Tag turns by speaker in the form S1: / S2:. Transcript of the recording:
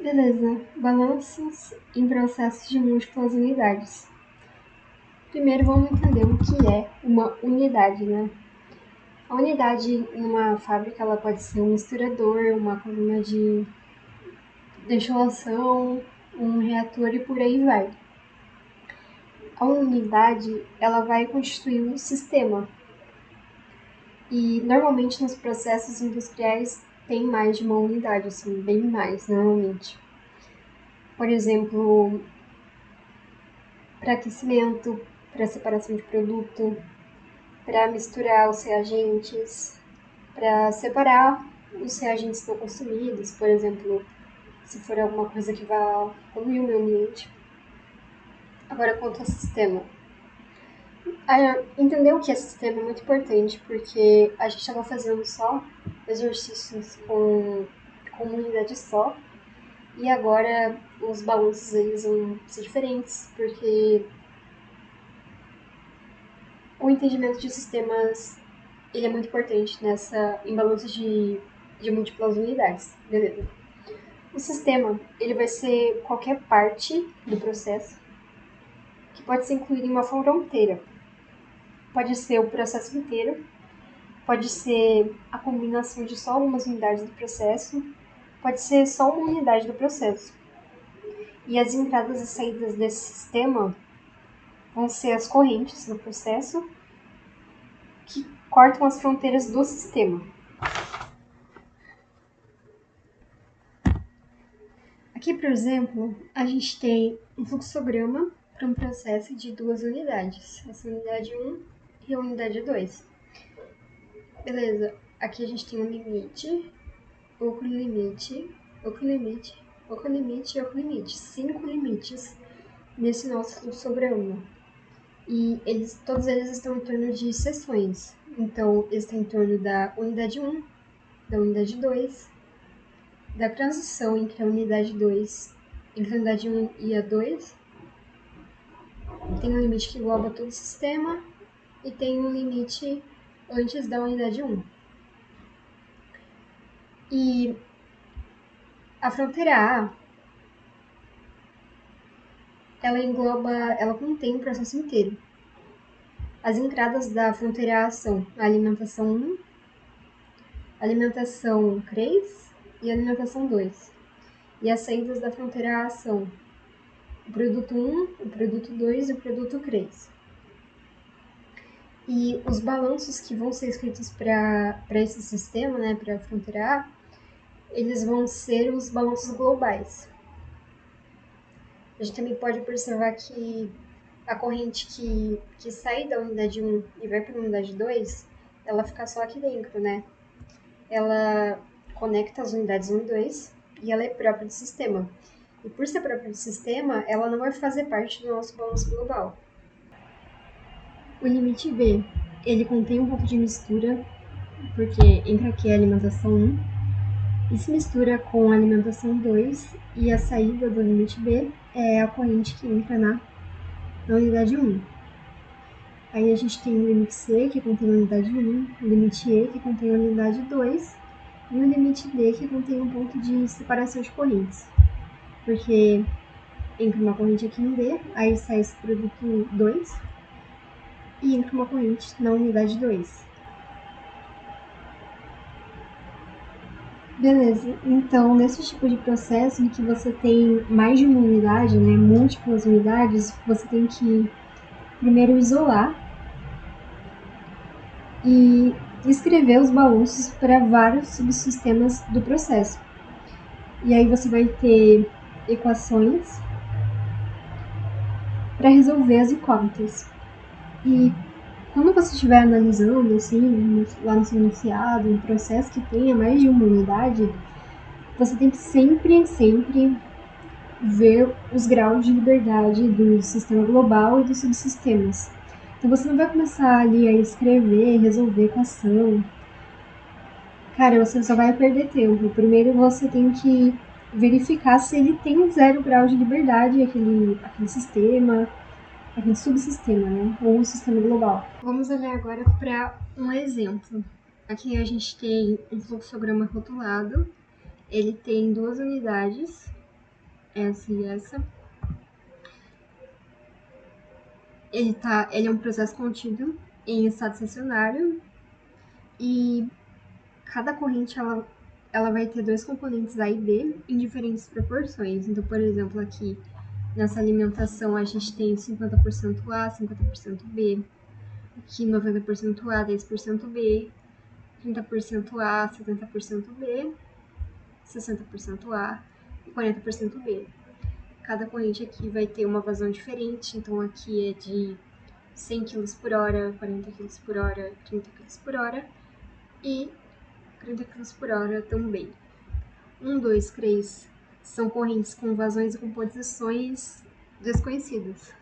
S1: Beleza, balanços em processos de múltiplas unidades. Primeiro vamos entender o que é uma unidade, né? A unidade em uma fábrica ela pode ser um misturador, uma coluna de destilação, um reator e por aí vai. A unidade ela vai constituir um sistema. E normalmente nos processos industriais tem mais de uma unidade, assim, bem mais normalmente. Por exemplo, para aquecimento, para separação de produto, para misturar os reagentes, para separar os reagentes não consumidos, por exemplo, se for alguma coisa que vá poluir o meio ambiente. Agora, quanto ao sistema. Entender o que é sistema é muito importante, porque a gente estava fazendo só exercícios com uma unidade só, e agora os balanços eles vão ser diferentes, porque o entendimento de sistemas ele é muito importante em balanços de múltiplas unidades. Beleza. O sistema ele vai ser qualquer parte do processo que pode ser incluído em uma fronteira. Pode ser o processo inteiro, pode ser a combinação de só algumas unidades do processo, pode ser só uma unidade do processo. E as entradas e saídas desse sistema vão ser as correntes do processo que cortam as fronteiras do sistema. Aqui, por exemplo, a gente tem um fluxograma para um processo de duas unidades, essa unidade 1 e a unidade 2. Beleza, aqui a gente tem um limite, outro limite, outro limite, outro limite e outro limite. 5 limites nesse nosso fluxograma. E todos eles estão em torno de seções. Então, eles estão em torno da unidade 1, da unidade 2, da transição entre a unidade 2, entre a unidade 1 e a 2. Tem um limite que engloba todo o sistema e tem um limite antes da unidade 1. E a fronteira A, ela contém o processo inteiro. As entradas da fronteira A são a alimentação 1, alimentação 3 e alimentação 2. E as saídas da fronteira A são o produto 1, o produto 2 e o produto 3. E os balanços que vão ser escritos para esse sistema, né, para a fronteira A, eles vão ser os balanços globais. A gente também pode observar que a corrente que sai da unidade 1 e vai para a unidade 2, ela fica só aqui dentro, né? Ela conecta as unidades 1 e 2 e ela é própria do sistema. E por ser própria do sistema, ela não vai fazer parte do nosso balanço global. O limite B, ele contém um pouco de mistura, porque entra aqui a alimentação 1, e se mistura com a alimentação 2, e a saída do limite B é a corrente que entra na unidade 1. Aí a gente tem o limite C, que contém a unidade 1, o limite E, que contém a unidade 2, e o limite D, que contém um ponto de separação de correntes. Porque entra uma corrente aqui em D, aí sai esse produto 2, e entra uma corrente na unidade 2. Beleza, então nesse tipo de processo em que você tem mais de uma unidade, né, múltiplas unidades, você tem que primeiro isolar e escrever os balanços para vários subsistemas do processo. E aí você vai ter equações para resolver as incógnitas. E quando você estiver analisando, assim, lá no seu enunciado, um processo que tenha mais de uma unidade, você tem que sempre ver os graus de liberdade do sistema global e dos subsistemas. Então você não vai começar ali a escrever, resolver equação. Cara, você só vai perder tempo. Primeiro você tem que verificar se ele tem 0 grau de liberdade, aquele sistema, aquele subsistema, né? Ou o sistema global. Vamos olhar agora para um exemplo. Aqui a gente tem um fluxograma rotulado. Ele tem 2 unidades essa e essa. Ele é um processo contínuo em estado estacionário e cada corrente ela vai ter dois componentes A e B em diferentes proporções. Então, por exemplo, aqui nessa alimentação a gente tem 50% A, 50% B, aqui 90% A, 10% B, 30% A, 70% B, 60% A e 40% B. Cada corrente aqui vai ter uma vazão diferente, então aqui é de 100 km por hora, 40 km por hora, 30 km por hora e 30 km por hora também. 1, 2, 3 são correntes com vazões e composições desconhecidas.